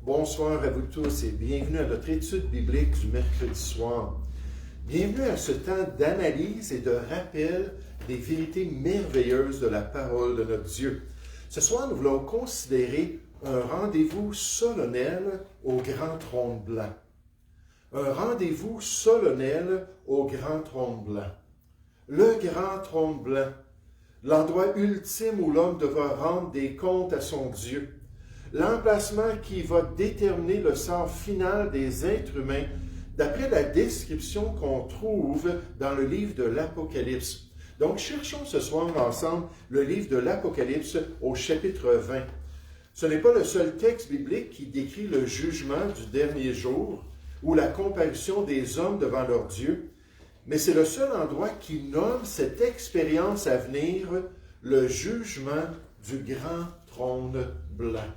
Bonsoir à vous tous et bienvenue à notre étude biblique du mercredi soir. Bienvenue à ce temps d'analyse et de rappel des vérités merveilleuses de la parole de notre Dieu. Ce soir, nous voulons considérer un rendez-vous solennel au grand trône blanc. Un rendez-vous solennel au grand trône blanc. Le grand trône blanc, l'endroit ultime où l'homme devra rendre des comptes à son Dieu. L'emplacement qui va déterminer le sort final des êtres humains, d'après la description qu'on trouve dans le livre de l'Apocalypse. Donc, cherchons ce soir ensemble le livre de l'Apocalypse au chapitre 20. Ce n'est pas le seul texte biblique qui décrit le jugement du dernier jour ou la comparution des hommes devant leur Dieu, mais c'est le seul endroit qui nomme cette expérience à venir le jugement du grand trône blanc.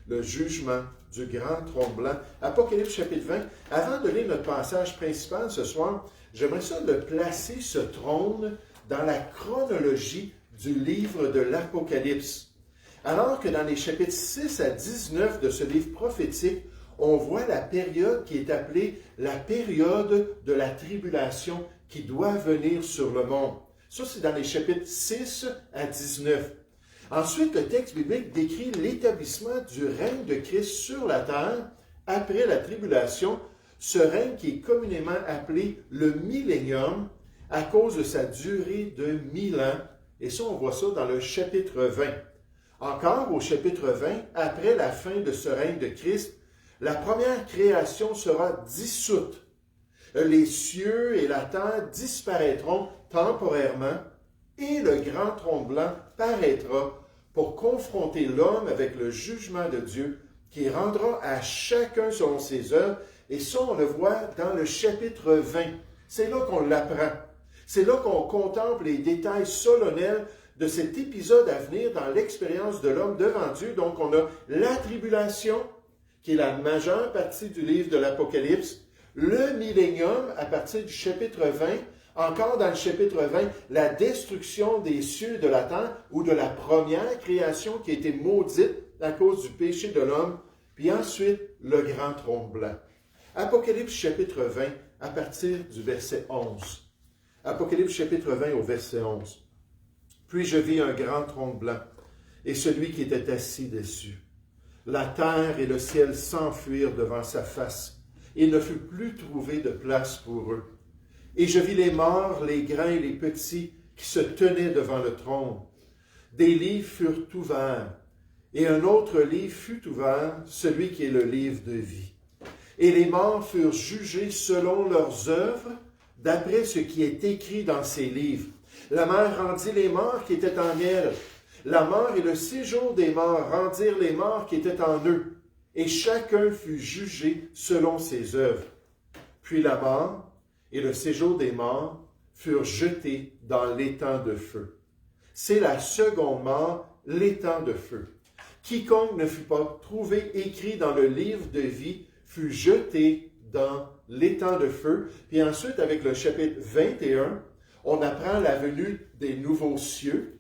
Le jugement du grand trône blanc. Apocalypse chapitre 20. Avant de lire notre passage principal ce soir, j'aimerais ça de placer ce trône dans la chronologie du livre de l'Apocalypse. Alors que dans les chapitres 6 à 19 de ce livre prophétique, on voit la période qui est appelée la période de la tribulation qui doit venir sur le monde. Ça, c'est dans les chapitres 6 à 19. Ensuite, le texte biblique décrit l'établissement du règne de Christ sur la terre après la tribulation, ce règne qui est communément appelé le millénium à cause de sa durée de 1000 ans. Et ça, on voit ça dans le chapitre 20. Encore au chapitre 20, après la fin de ce règne de Christ, la première création sera dissoute. Les cieux et la terre disparaîtront temporairement et le grand trône blanc paraîtra pour confronter l'homme avec le jugement de Dieu qui rendra à chacun selon ses œuvres. Et ça, on le voit dans le chapitre 20. C'est là qu'on l'apprend. C'est là qu'on contemple les détails solennels de cet épisode à venir dans l'expérience de l'homme devant Dieu. Donc, on a la tribulation, qui est la majeure partie du livre de l'Apocalypse, le millénium à partir du chapitre 20, encore dans le chapitre 20, la destruction des cieux et de la terre, ou de la première création qui a été maudite à cause du péché de l'homme, puis ensuite le grand trône blanc. Apocalypse chapitre 20, à partir du verset 11. Apocalypse chapitre 20 au verset 11. Puis je vis un grand trône blanc, et celui qui était assis dessus. La terre et le ciel s'enfuirent devant sa face. Il ne fut plus trouvé de place pour eux. Et je vis les morts, les grands et les petits, qui se tenaient devant le trône. Des livres furent ouverts, et un autre livre fut ouvert, celui qui est le livre de vie. Et les morts furent jugés selon leurs œuvres, d'après ce qui est écrit dans ces livres. La mer rendit les morts qui étaient en elle. La mort et le séjour des morts rendirent les morts qui étaient en eux, et chacun fut jugé selon ses œuvres. Puis la mort et le séjour des morts furent jetés dans l'étang de feu. C'est la seconde mort, l'étang de feu. Quiconque ne fut pas trouvé écrit dans le livre de vie fut jeté dans l'étang de feu. Puis ensuite, avec le chapitre 21, on apprend la venue des nouveaux cieux,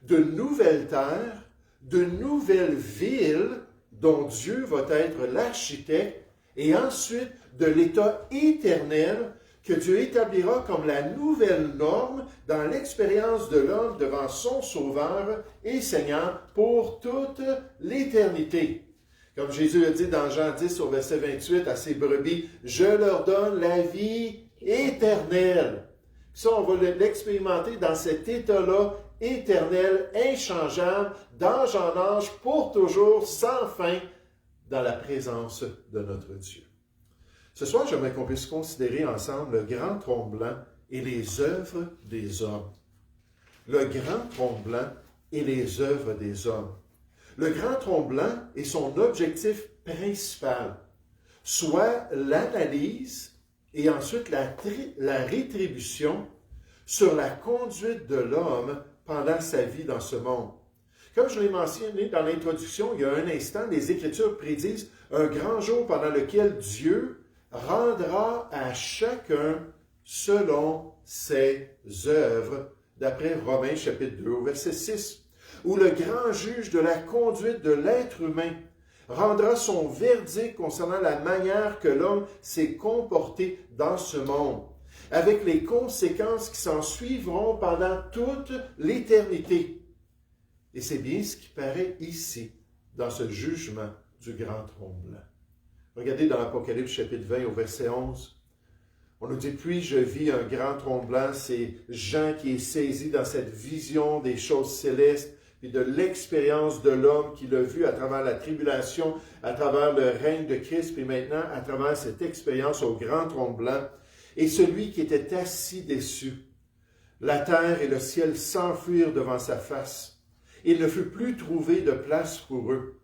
de nouvelles terres, de nouvelles villes dont Dieu va être l'architecte, et ensuite de l'état éternel que Dieu établira comme la nouvelle norme dans l'expérience de l'homme devant son Sauveur et Seigneur pour toute l'éternité. Comme Jésus a dit dans Jean 10 au verset 28 à ses brebis, « Je leur donne la vie éternelle. » Ça, on va l'expérimenter dans cet état-là éternel, inchangeable, d'âge en âge, pour toujours, sans fin, dans la présence de notre Dieu. Ce soir, j'aimerais qu'on puisse considérer ensemble le grand trône blanc et les œuvres des hommes. Le grand trône blanc et les œuvres des hommes. Le grand trône blanc est son objectif principal, soit l'analyse et ensuite la rétribution sur la conduite de l'homme pendant sa vie dans ce monde. Comme je l'ai mentionné dans l'introduction, il y a un instant, les Écritures prédisent un grand jour pendant lequel Dieu rendra à chacun selon ses œuvres, d'après Romains chapitre 2 au verset 6, où le grand juge de la conduite de l'être humain rendra son verdict concernant la manière que l'homme s'est comporté dans ce monde, avec les conséquences qui s'en suivront pendant toute l'éternité. Et c'est bien ce qui paraît ici, dans ce jugement du grand trône blanc. Regardez dans l'Apocalypse chapitre 20 au verset 11. On nous dit, puis je vis un grand trône blanc, c'est Jean qui est saisi dans cette vision des choses célestes, et de l'expérience de l'homme qui l'a vu à travers la tribulation, à travers le règne de Christ, puis maintenant à travers cette expérience au grand trône blanc, et celui qui était assis dessus. La terre et le ciel s'enfuirent devant sa face. Il ne fut plus trouvé de place pour eux.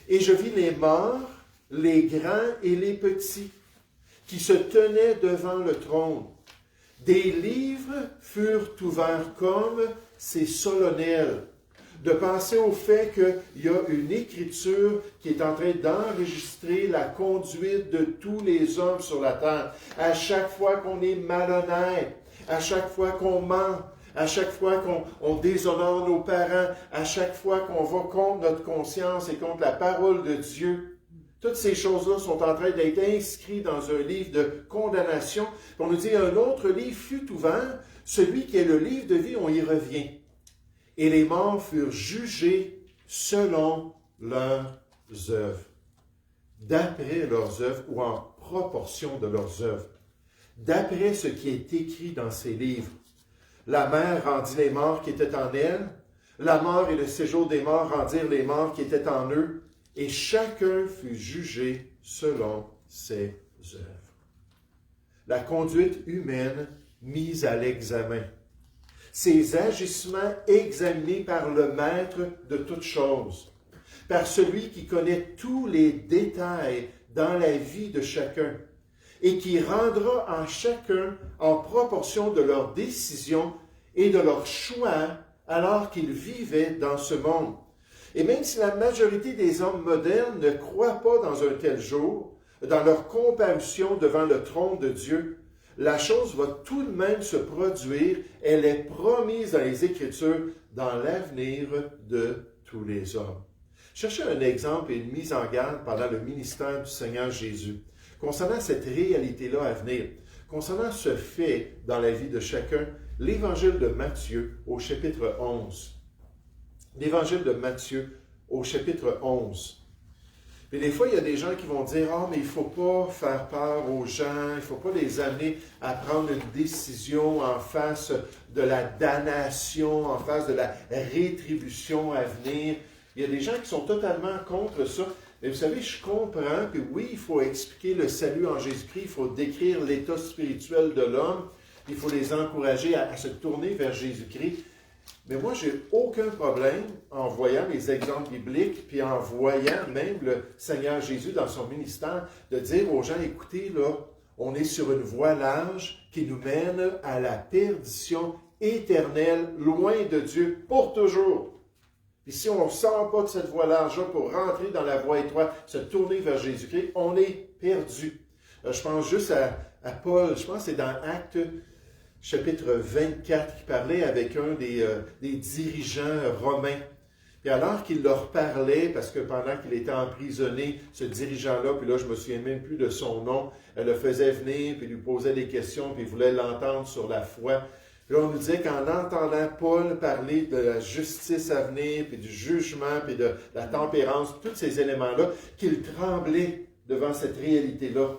Et je vis les morts, les grands et les petits, qui se tenaient devant le trône. Des livres furent ouverts comme c'est solennel, de penser au fait qu'il y a une écriture qui est en train d'enregistrer la conduite de tous les hommes sur la terre. À chaque fois qu'on est malhonnête, à chaque fois qu'on ment, à chaque fois qu'on déshonore nos parents, à chaque fois qu'on va contre notre conscience et contre la parole de Dieu, toutes ces choses-là sont en train d'être inscrites dans un livre de condamnation. On nous dit, un autre livre fut ouvert, celui qui est le livre de vie, on y revient. Et les morts furent jugés selon leurs œuvres, d'après leurs œuvres ou en proportion de leurs œuvres, d'après ce qui est écrit dans ces livres. La mer rendit les morts qui étaient en elle, la mort et le séjour des morts rendirent les morts qui étaient en eux, et chacun fut jugé selon ses œuvres. La conduite humaine mise à l'examen. Ses agissements examinés par le maître de toutes choses, par celui qui connaît tous les détails dans la vie de chacun et qui rendra en chacun en proportion de leurs décisions et de leurs choix alors qu'ils vivaient dans ce monde. Et même si la majorité des hommes modernes ne croient pas dans un tel jour, dans leur comparution devant le trône de Dieu, la chose va tout de même se produire. Elle est promise dans les Écritures, dans l'avenir de tous les hommes. Cherchez un exemple et une mise en garde pendant le ministère du Seigneur Jésus, concernant cette réalité-là à venir, concernant ce fait dans la vie de chacun, l'Évangile de Matthieu au chapitre 11. L'Évangile de Matthieu au chapitre 11. Mais des fois, il y a des gens qui vont dire « Ah, mais il ne faut pas faire peur aux gens, il ne faut pas les amener à prendre une décision en face de la damnation, en face de la rétribution à venir. » Il y a des gens qui sont totalement contre ça. Mais vous savez, je comprends que oui, il faut expliquer le salut en Jésus-Christ, il faut décrire l'état spirituel de l'homme, il faut les encourager à se tourner vers Jésus-Christ. Mais moi, je n'ai aucun problème en voyant les exemples bibliques, puis en voyant même le Seigneur Jésus dans son ministère, de dire aux gens, écoutez, là, on est sur une voie large qui nous mène à la perdition éternelle, loin de Dieu, pour toujours. Puis si on ne sort pas de cette voie large-là pour rentrer dans la voie étroite, se tourner vers Jésus-Christ, on est perdu. Je pense juste à Paul, je pense que c'est dans Actes chapitre 24, qui parlait avec un des dirigeants romains. Puis alors qu'il leur parlait, parce que pendant qu'il était emprisonné, ce dirigeant-là, puis là, je ne me souviens même plus de son nom, elle le faisait venir, puis lui posait des questions, puis il voulait l'entendre sur la foi. Puis là, on nous disait qu'en entendant Paul parler de la justice à venir, puis du jugement, puis de la tempérance, tous ces éléments-là, qu'il tremblait devant cette réalité-là.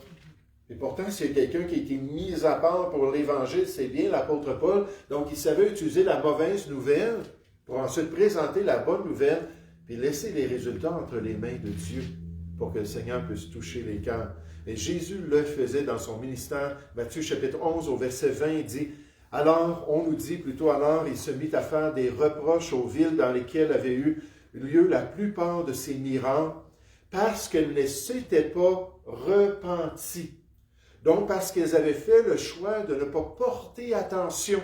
Et pourtant, s'il y a quelqu'un qui a été mis à part pour l'Évangile, c'est bien l'apôtre Paul. Donc, il savait utiliser la mauvaise nouvelle pour ensuite présenter la bonne nouvelle, puis laisser les résultats entre les mains de Dieu pour que le Seigneur puisse toucher les cœurs. Et Jésus le faisait dans son ministère. Matthieu chapitre 11 au verset 20, il dit « Alors, on nous dit plutôt alors, il se mit à faire des reproches aux villes dans lesquelles avaient eu lieu la plupart de ces miracles, parce qu'elles ne s'étaient pas repenties. » Donc, parce qu'ils avaient fait le choix de ne pas porter attention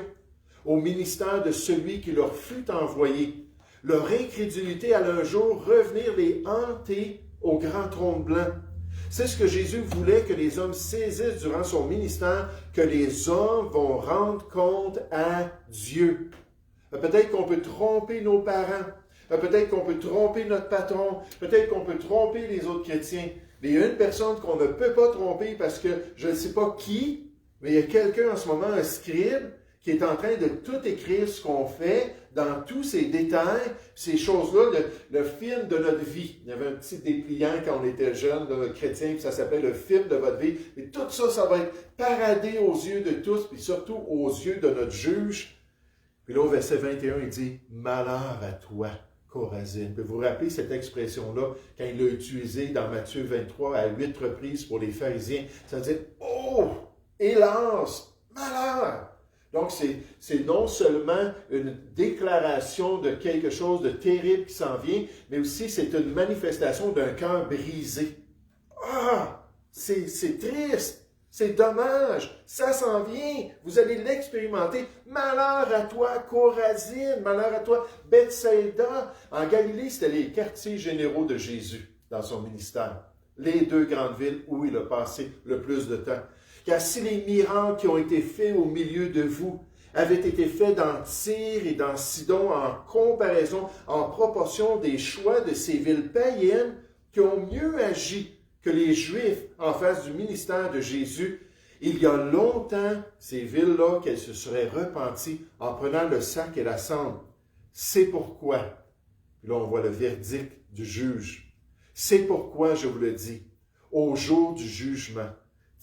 au ministère de celui qui leur fut envoyé. Leur incrédulité allait un jour revenir les hanter au grand trône blanc. C'est ce que Jésus voulait que les hommes saisissent durant son ministère, que les hommes vont rendre compte à Dieu. Peut-être qu'on peut tromper nos parents. Peut-être qu'on peut tromper notre patron. Peut-être qu'on peut tromper les autres chrétiens. Mais il y a une personne qu'on ne peut pas tromper parce que je ne sais pas qui, mais il y a quelqu'un en ce moment, un scribe, qui est en train de tout écrire ce qu'on fait dans tous ces détails, ces choses-là, le film de notre vie. Il y avait un petit dépliant quand on était jeune, de chrétien, puis ça s'appelait le film de votre vie. Et tout ça, ça va être paradé aux yeux de tous, puis surtout aux yeux de notre juge. Puis là, au verset 21, il dit « Malheur à toi, Chorazine ». Vous vous rappelez cette expression-là, quand il l'a utilisée dans Matthieu 23 à 8 reprises pour les pharisiens. Ça veut dire « Oh, hélas, malheur ». Donc, c'est non seulement une déclaration de quelque chose de terrible qui s'en vient, mais aussi c'est une manifestation d'un cœur brisé. Ah, c'est triste, c'est dommage, ça s'en vient, vous allez l'expérimenter. Malheur à toi, Chorazine, malheur à toi, Bethsaïda. En Galilée, c'était les quartiers généraux de Jésus dans son ministère. Les deux grandes villes où il a passé le plus de temps. Car si les miracles qui ont été faits au milieu de vous avaient été faits dans Tyr et dans Sidon en comparaison, en proportion des choix de ces villes païennes qui ont mieux agi que les Juifs en face du ministère de Jésus, il y a longtemps, ces villes-là, qu'elles se seraient repenties en prenant le sac et la cendre. C'est pourquoi, là on voit le verdict du juge, c'est pourquoi je vous le dis, au jour du jugement,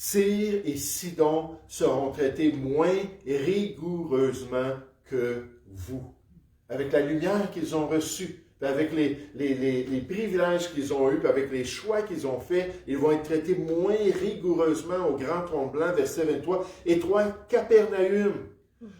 Tyr et Sidon seront traités moins rigoureusement que vous. Avec la lumière qu'ils ont reçue, avec les privilèges qu'ils ont eus, puis avec les choix qu'ils ont faits, ils vont être traités moins rigoureusement au grand trône blanc, verset 23. Et toi, Capernaum,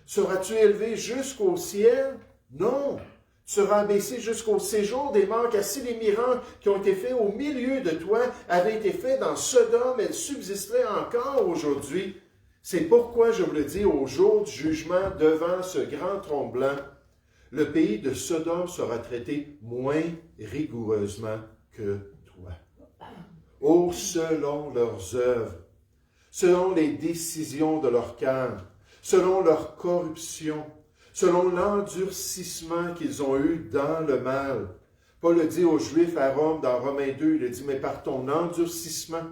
seras-tu élevé jusqu'au ciel? Non. Tu seras abaissé jusqu'au séjour des morts, car si les miracles qui ont été faits au milieu de toi avaient été faits dans Sodome, elles subsisteraient encore aujourd'hui. C'est pourquoi je vous le dis, au jour du jugement devant ce grand trône blanc, le pays de Sodome sera traité moins rigoureusement que toi. Oh, selon leurs œuvres, selon les décisions de leur cœur, selon leur corruption, selon l'endurcissement qu'ils ont eu dans le mal. Paul le dit aux Juifs à Rome, dans Romains 2, il a dit, mais par ton endurcissement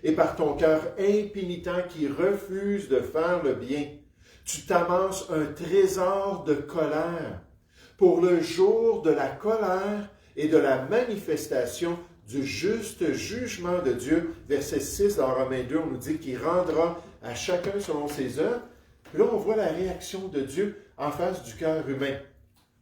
et par ton cœur impénitent qui refuse de faire le bien, tu t'amasses un trésor de colère pour le jour de la colère et de la manifestation du juste jugement de Dieu. Verset 6 dans Romains 2, on nous dit qu'il rendra à chacun selon ses œuvres. Puis là, on voit la réaction de Dieu en face du cœur humain.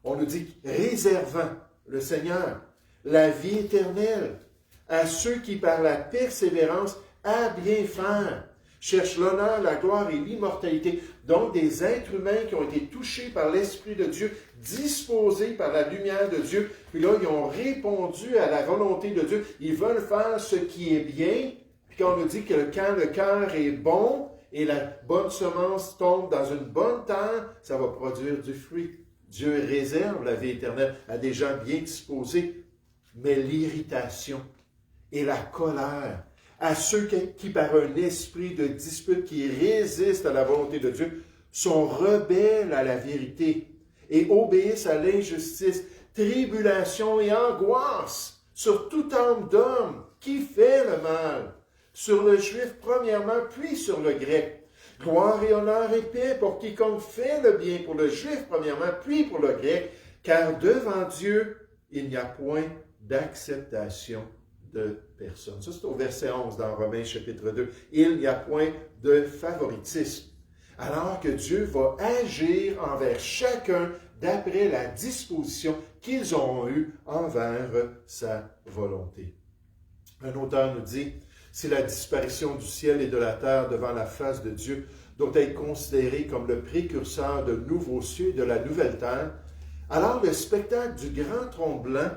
On nous dit réservant le Seigneur la vie éternelle à ceux qui, par la persévérance à bien faire, cherchent l'honneur, la gloire et l'immortalité. Donc, des êtres humains qui ont été touchés par l'Esprit de Dieu, disposés par la lumière de Dieu, puis là, ils ont répondu à la volonté de Dieu. Ils veulent faire ce qui est bien. Puis quand on nous dit que quand le cœur est bon, et la bonne semence tombe dans une bonne terre, ça va produire du fruit. Dieu réserve la vie éternelle à des gens bien disposés. Mais l'irritation et la colère à ceux qui par un esprit de dispute, qui résistent à la volonté de Dieu, sont rebelles à la vérité et obéissent à l'injustice, tribulation et angoisse sur toute âme d'homme qui fait le mal. Sur le juif premièrement, puis sur le grec. Gloire et honneur et paix pour quiconque fait le bien, pour le juif premièrement, puis pour le grec, car devant Dieu, il n'y a point d'acceptation de personne. Ça, c'est au verset 11 dans Romains chapitre 2. Il n'y a point de favoritisme. Alors que Dieu va agir envers chacun d'après la disposition qu'ils ont eue envers sa volonté. Un auteur nous dit, si la disparition du ciel et de la terre devant la face de Dieu doit être considérée comme le précurseur de nouveaux cieux et de la nouvelle terre, alors le spectacle du grand trône blanc,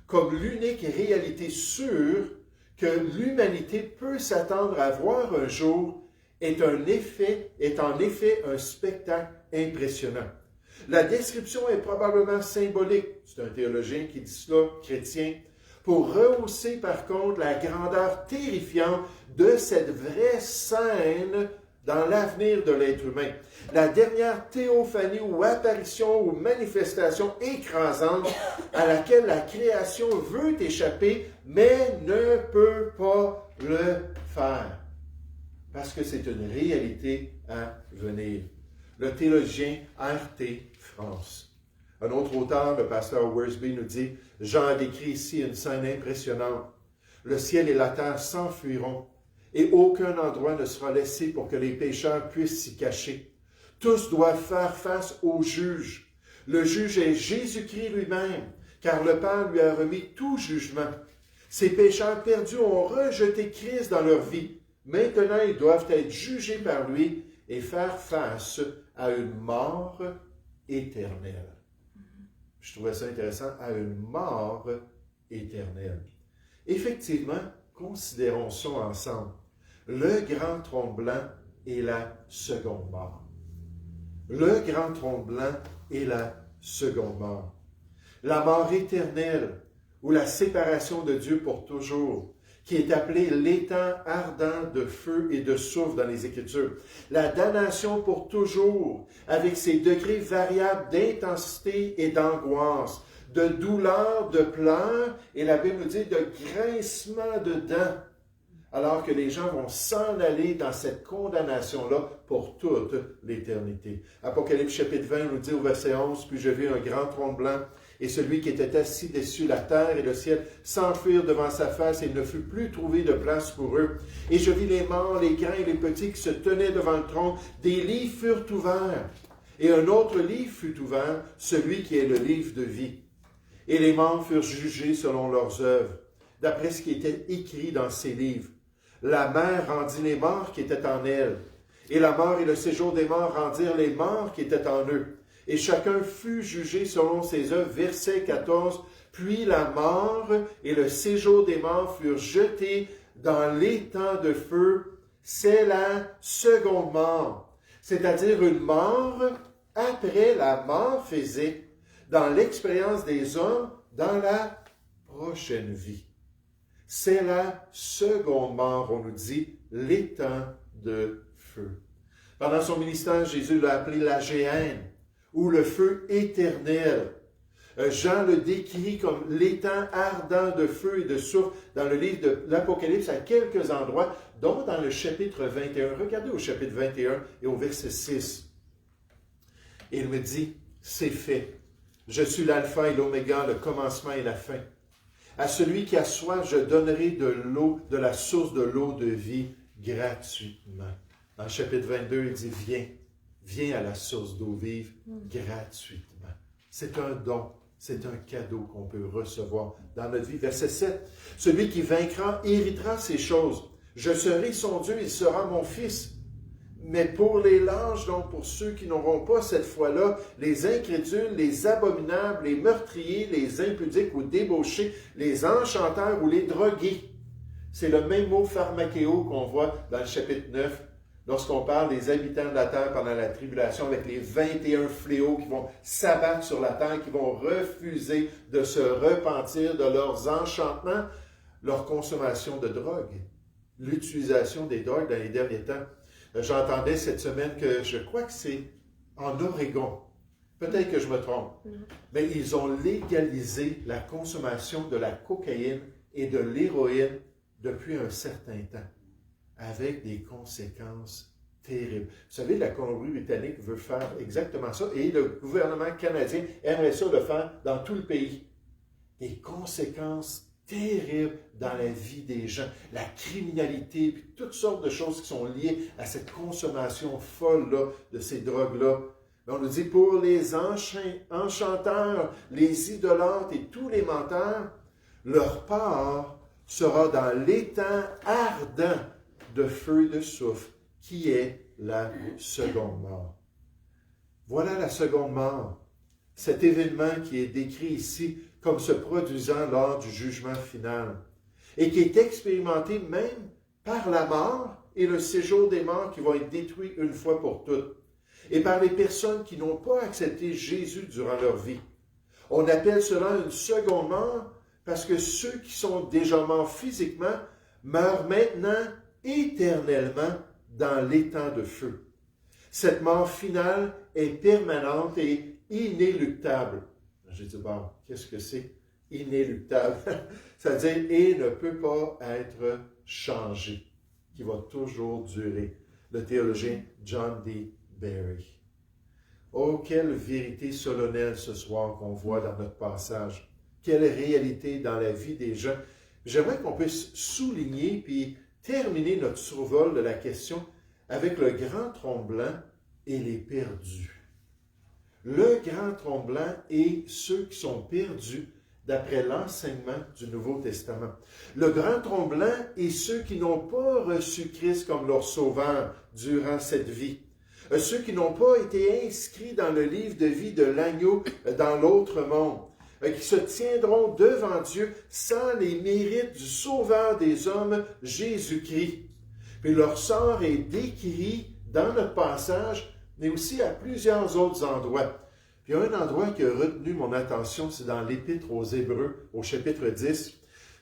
comme l'unique réalité sûre que l'humanité peut s'attendre à voir un jour, est en effet un spectacle impressionnant. La description est probablement symbolique, c'est un théologien qui dit cela, chrétien, pour rehausser par contre la grandeur terrifiante de cette vraie scène dans l'avenir de l'être humain. La dernière théophanie ou apparition ou manifestation écrasante à laquelle la création veut échapper, mais ne peut pas le faire. Parce que c'est une réalité à venir. Le théologien R.T. France. Un autre auteur, le pasteur Worsby, nous dit « Jean a décrit ici une scène impressionnante. Le ciel et la terre s'enfuiront, et aucun endroit ne sera laissé pour que les pécheurs puissent s'y cacher. Tous doivent faire face au juge. Le juge est Jésus-Christ lui-même, car le Père lui a remis tout jugement. Ces pécheurs perdus ont rejeté Christ dans leur vie. Maintenant, ils doivent être jugés par lui et faire face à une mort éternelle. » Je trouvais ça intéressant, à une mort éternelle. Effectivement, considérons ça ensemble. Le grand trône blanc et la seconde mort. Le grand trône blanc et la seconde mort. La mort éternelle ou la séparation de Dieu pour toujours, qui est appelée l'étang ardent de feu et de soufre dans les Écritures. La damnation pour toujours, avec ses degrés variables d'intensité et d'angoisse, de douleur, de pleurs, et la Bible nous dit de grincement de dents, alors que les gens vont s'en aller dans cette condamnation-là pour toute l'éternité. Apocalypse chapitre 20 nous dit au verset 11, « Puis je vis un grand trône blanc, et celui qui était assis dessus, la terre et le ciel, s'enfuirent devant sa face, et il ne fut plus trouvé de place pour eux. Et je vis les morts, les grands et les petits qui se tenaient devant le trône. Des livres furent ouverts, et un autre livre fut ouvert, celui qui est le livre de vie. Et les morts furent jugés selon leurs œuvres, d'après ce qui était écrit dans ces livres. La mer rendit les morts qui étaient en elle, et la mort et le séjour des morts rendirent les morts qui étaient en eux. Et chacun fut jugé selon ses œuvres. » Verset 14. « Puis la mort et le séjour des morts furent jetés dans l'étang de feu. C'est la seconde mort. » C'est-à-dire une mort après la mort physique, dans l'expérience des hommes, dans la prochaine vie. C'est la seconde mort, on nous dit, l'étang de feu. Pendant son ministère, Jésus l'a appelé la géhenne, ou le feu éternel. Jean le décrit comme l'étang ardent de feu et de soufre dans le livre de l'Apocalypse à quelques endroits, dont dans le chapitre 21. Regardez au chapitre 21 et au verset 6. Et il me dit, « C'est fait. Je suis l'alpha et l'oméga, le commencement et la fin. À celui qui a soif, je donnerai de l'eau, de la source de l'eau de vie gratuitement. » Dans le chapitre 22, il dit, « Viens. Viens à la source d'eau vive gratuitement. » C'est un don, c'est un cadeau qu'on peut recevoir dans notre vie. Verset 7. « Celui qui vaincra héritera ces choses. Je serai son Dieu, il sera mon fils. Mais pour les lâches, donc pour ceux qui n'auront pas cette foi-là, les incrédules, les abominables, les meurtriers, les impudiques ou débauchés, les enchanteurs ou les drogués. » C'est le même mot pharmakéo qu'on voit dans le chapitre 9, lorsqu'on parle des habitants de la terre pendant la tribulation, avec les 21 fléaux qui vont s'abattre sur la terre, qui vont refuser de se repentir de leurs enchantements, leur consommation de drogue, l'utilisation des drogues dans les derniers temps. J'entendais cette semaine que je crois que c'est en Oregon. Peut-être que je me trompe. Mais ils ont légalisé la consommation de la cocaïne et de l'héroïne depuis un certain temps, avec des conséquences terribles. Vous savez, la Colombie-Britannique veut faire exactement ça, et le gouvernement canadien aimerait ça le faire dans tout le pays. Des conséquences terribles dans la vie des gens, la criminalité, puis toutes sortes de choses qui sont liées à cette consommation folle-là, de ces drogues-là. Mais on nous dit, pour les enchanteurs, les idolâtres et tous les menteurs, leur part sera dans l'étang ardent de feu et de soufre, qui est la seconde mort. Voilà la seconde mort, cet événement qui est décrit ici comme se produisant lors du jugement final, et qui est expérimenté même par la mort et le séjour des morts qui vont être détruits une fois pour toutes, et par les personnes qui n'ont pas accepté Jésus durant leur vie. On appelle cela une seconde mort parce que ceux qui sont déjà morts physiquement meurent maintenant éternellement dans l'étang de feu. Cette mort finale est permanente et inéluctable. J'ai dit, bon, qu'est-ce que c'est? Inéluctable. Ça veut dire, et ne peut pas être changé, qui va toujours durer. Le théologien John D. Barry. Oh, quelle vérité solennelle ce soir qu'on voit dans notre passage. Quelle réalité dans la vie des gens. J'aimerais qu'on puisse souligner puis terminer notre survol de la question avec le grand trône blanc et les perdus. Le grand trône blanc et ceux qui sont perdus d'après l'enseignement du Nouveau Testament. Le grand trône blanc et ceux qui n'ont pas reçu Christ comme leur sauveur durant cette vie. Ceux qui n'ont pas été inscrits dans le livre de vie de l'agneau dans l'autre monde, qui se tiendront devant Dieu sans les mérites du Sauveur des hommes, Jésus-Christ. Puis leur sort est décrit dans notre passage, mais aussi à plusieurs autres endroits. Puis il y a un endroit qui a retenu mon attention, c'est dans l'Épître aux Hébreux, au chapitre 10.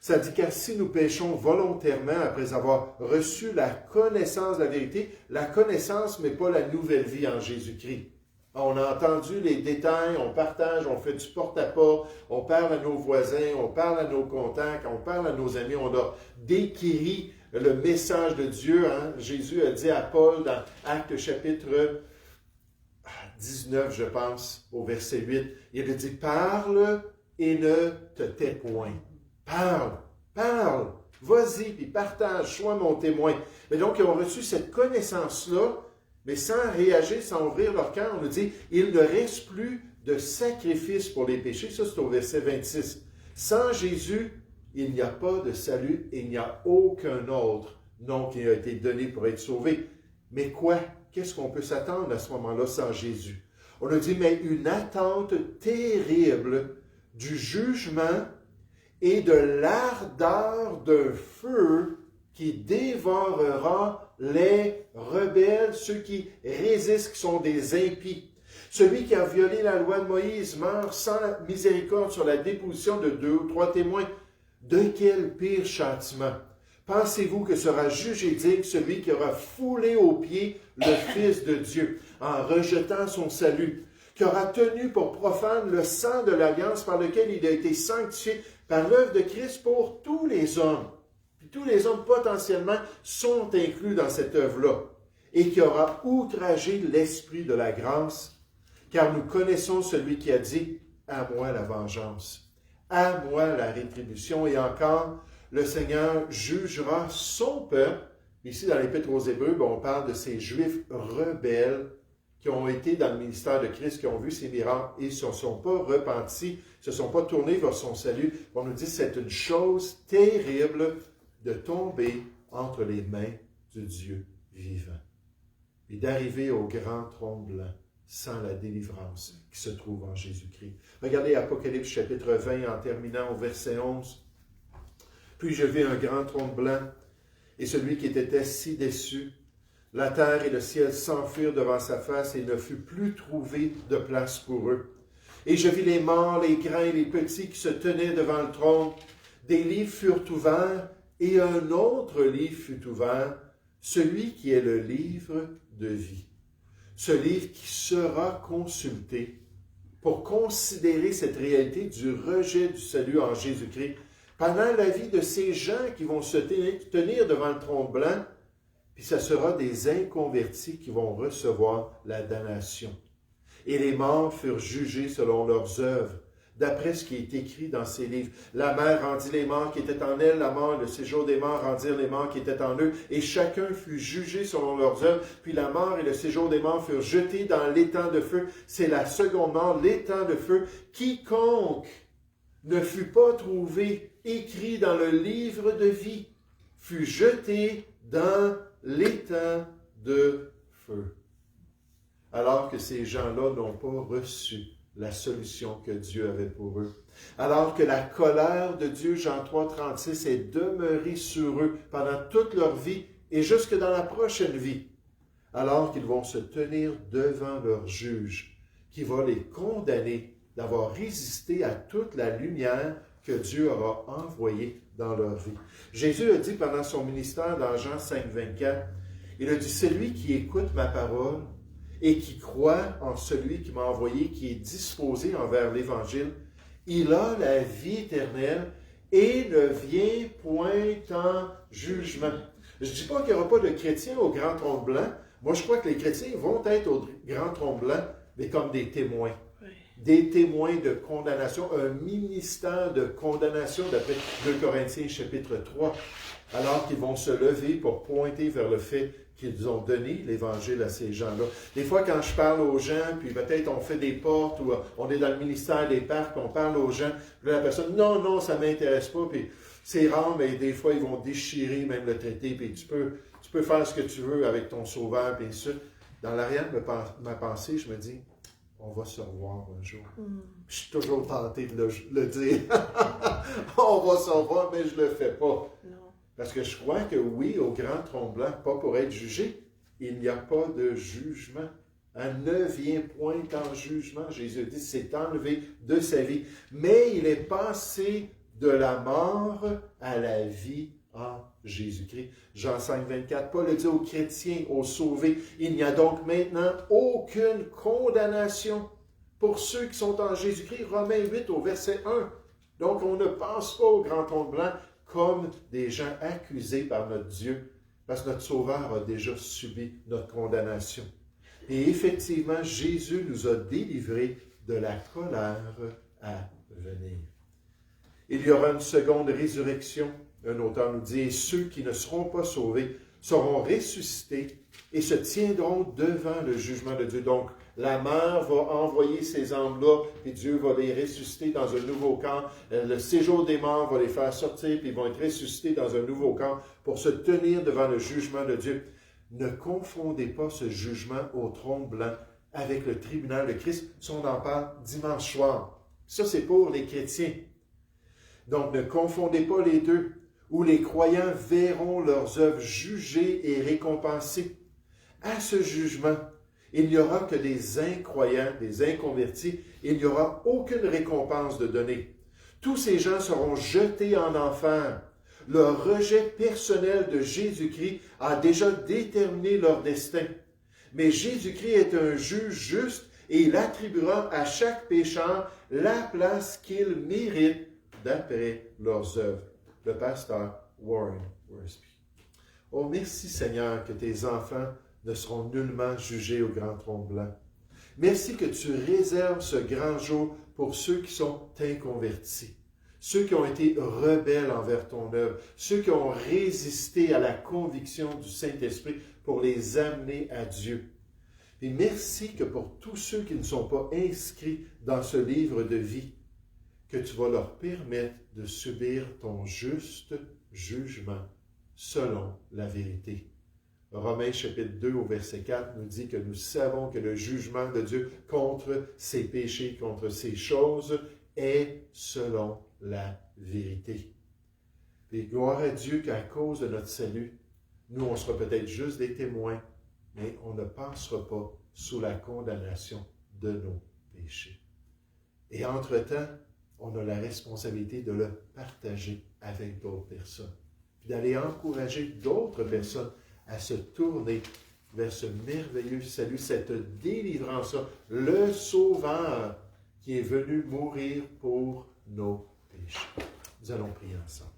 Ça dit, car si nous péchons volontairement après avoir reçu la connaissance de la vérité, la connaissance, mais pas la nouvelle vie en Jésus-Christ. On a entendu les détails, on partage, on fait du porte-à-porte, on parle à nos voisins, on parle à nos contacts, on parle à nos amis, on a décrit le message de Dieu. Hein? Jésus a dit à Paul dans Actes chapitre 19, je pense, au verset 8, il a dit, parle et ne te tais point. Parle, vas-y, puis partage, sois mon témoin. Mais donc, ils ont reçu cette connaissance-là, mais sans réagir, sans ouvrir leur cœur. On nous dit, il ne reste plus de sacrifice pour les péchés. Ça, c'est au verset 26. Sans Jésus, il n'y a pas de salut et il n'y a aucun autre nom qui a été donné pour être sauvé. Mais quoi? Qu'est-ce qu'on peut s'attendre à ce moment-là sans Jésus? On nous dit, mais une attente terrible du jugement et de l'ardeur d'un feu qui dévorera les rebelles, ceux qui résistent, qui sont des impies. Celui qui a violé la loi de Moïse meurt sans la miséricorde sur la déposition de 2 ou 3 témoins. De quel pire châtiment pensez-vous que sera jugé digne celui qui aura foulé aux pieds le Fils de Dieu en rejetant son salut, qui aura tenu pour profane le sang de l'alliance par lequel il a été sanctifié par l'œuvre de Christ pour tous les hommes. Puis tous les hommes potentiellement sont inclus dans cette œuvre-là. Et qui aura outragé l'esprit de la grâce, car nous connaissons celui qui a dit « À moi la vengeance, à moi la rétribution. » Et encore, le Seigneur jugera son peuple. Ici, dans l'Épître aux Hébreux, on parle de ces Juifs rebelles qui ont été dans le ministère de Christ, qui ont vu ces miracles et ne se sont pas repentis, ne se sont pas tournés vers son salut. On nous dit que c'est une chose terrible de tomber entre les mains du Dieu vivant et d'arriver au grand trône blanc sans la délivrance qui se trouve en Jésus-Christ. Regardez Apocalypse chapitre 20 en terminant au verset 11. « Puis je vis un grand trône blanc et celui qui était assis dessus. La terre et le ciel s'enfuirent devant sa face et ne fut plus trouvé de place pour eux. Et je vis les morts, les grands et les petits qui se tenaient devant le trône. Des livres furent ouverts et un autre livre fut ouvert, celui qui est le livre de vie. Ce livre qui sera consulté pour considérer cette réalité du rejet du salut en Jésus-Christ pendant la vie de ces gens qui vont se tenir devant le trône blanc. Puis ça sera des inconvertis qui vont recevoir la damnation. Et les morts furent jugés selon leurs œuvres, d'après ce qui est écrit dans ces livres. La mer rendit les morts qui étaient en elle, la mort, le séjour des morts rendirent les morts qui étaient en eux, et chacun fut jugé selon leurs œuvres. Puis la mort et le séjour des morts furent jetés dans l'étang de feu. C'est la seconde mort, l'étang de feu. Quiconque ne fut pas trouvé écrit dans le livre de vie fut jeté dans l'étang de feu. Alors que ces gens-là n'ont pas reçu la solution que Dieu avait pour eux. Alors que la colère de Dieu, Jean 3, 36, est demeurée sur eux pendant toute leur vie et jusque dans la prochaine vie. Alors qu'ils vont se tenir devant leur juge, qui va les condamner d'avoir résisté à toute la lumière que Dieu aura envoyée dans leur vie. Jésus a dit pendant son ministère dans Jean 5, 24, Il a dit, celui qui écoute ma parole et qui croit en celui qui m'a envoyé, qui est disposé envers l'Évangile, il a la vie éternelle et ne vient point en jugement. Je ne dis pas qu'il n'y aura pas de chrétiens au grand trône blanc. Moi, je crois que les chrétiens vont être au grand trône blanc, mais comme des témoins. Oui. Des témoins de condamnation, un ministère de condamnation, d'après 2 Corinthiens chapitre 3, alors qu'ils vont se lever pour pointer vers le fait qu'ils ont donné l'Évangile à ces gens-là. Des fois, quand je parle aux gens, puis peut-être on fait des portes, ou on est dans le ministère des parcs, on parle aux gens, puis la personne, non, ça ne m'intéresse pas, puis c'est rare, mais des fois, ils vont déchirer même le traité, puis tu peux faire ce que tu veux avec ton sauveur, bien sûr. Dans l'arrière de ma pensée, je me dis, on va se revoir un jour. Je suis toujours tenté de le dire. On va se revoir, mais je ne le fais pas. Non. Parce que je crois que oui, au grand trône blanc, pas pour être jugé, il n'y a pas de jugement. Un ne vient point en jugement. Jésus dit, c'est enlevé de sa vie. Mais il est passé de la mort à la vie en Jésus-Christ. Jean 5, 24, Paul le dit aux chrétiens, aux sauvés, il n'y a donc maintenant aucune condamnation pour ceux qui sont en Jésus-Christ. Romains 8 au verset 1. Donc on ne passe pas au grand trône blanc comme des gens accusés par notre Dieu, parce que notre Sauveur a déjà subi notre condamnation. Et effectivement, Jésus nous a délivrés de la colère à venir. Il y aura une seconde résurrection. Un auteur nous dit, et ceux qui ne seront pas sauvés seront ressuscités et se tiendront devant le jugement de Dieu. Donc, la mort va envoyer ces âmes-là, et Dieu va les ressusciter dans un nouveau camp. Le séjour des morts va les faire sortir, puis ils vont être ressuscités dans un nouveau camp pour se tenir devant le jugement de Dieu. Ne confondez pas ce jugement au trône blanc avec le tribunal de Christ. Ça, on en parle dimanche soir. Ça, c'est pour les chrétiens. Donc, ne confondez pas les deux, où les croyants verront leurs œuvres jugées et récompensées. À ce jugement, il n'y aura que des incroyants, des inconvertis, et il n'y aura aucune récompense de donner. Tous ces gens seront jetés en enfer. Leur rejet personnel de Jésus-Christ a déjà déterminé leur destin. Mais Jésus-Christ est un juge juste et il attribuera à chaque pécheur la place qu'il mérite d'après leurs œuvres. Le pasteur Warren Wiersbe. Oh, merci Seigneur que tes enfants ne seront nullement jugés au grand trône blanc. Merci que tu réserves ce grand jour pour ceux qui sont inconvertis, ceux qui ont été rebelles envers ton œuvre, ceux qui ont résisté à la conviction du Saint-Esprit pour les amener à Dieu. Et merci que pour tous ceux qui ne sont pas inscrits dans ce livre de vie, que tu vas leur permettre de subir ton juste jugement selon la vérité. Romains chapitre 2 au verset 4 nous dit que nous savons que le jugement de Dieu contre ses péchés, contre ces choses, est selon la vérité. Et gloire à Dieu qu'à cause de notre salut, nous, on sera peut-être juste des témoins, mais on ne passera pas sous la condamnation de nos péchés. Et entre-temps, on a la responsabilité de le partager avec d'autres personnes, puis d'aller encourager d'autres personnes à se tourner vers ce merveilleux salut, cette délivrance-là, le Sauveur qui est venu mourir pour nos péchés. Nous allons prier ensemble.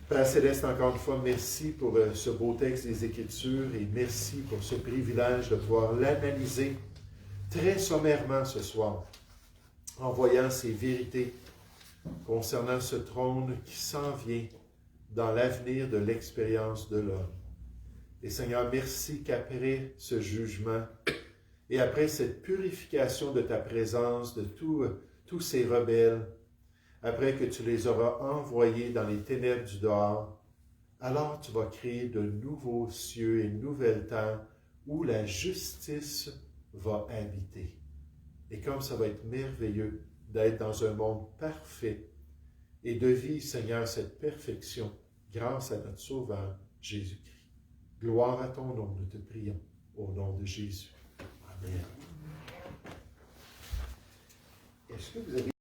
Père Céleste, encore une fois, merci pour ce beau texte des Écritures et merci pour ce privilège de pouvoir l'analyser très sommairement ce soir, en voyant ces vérités concernant ce trône qui s'en vient dans l'avenir de l'expérience de l'homme. Et Seigneur, merci qu'après ce jugement et après cette purification de ta présence, de tous ces rebelles, après que tu les auras envoyés dans les ténèbres du dehors, alors tu vas créer de nouveaux cieux et de nouvelles terres où la justice va habiter. Et comme ça va être merveilleux d'être dans un monde parfait et de vivre, Seigneur, cette perfection grâce à notre Sauveur Jésus-Christ. Gloire à ton nom, nous te prions, au nom de Jésus. Amen. Est-ce que vous avez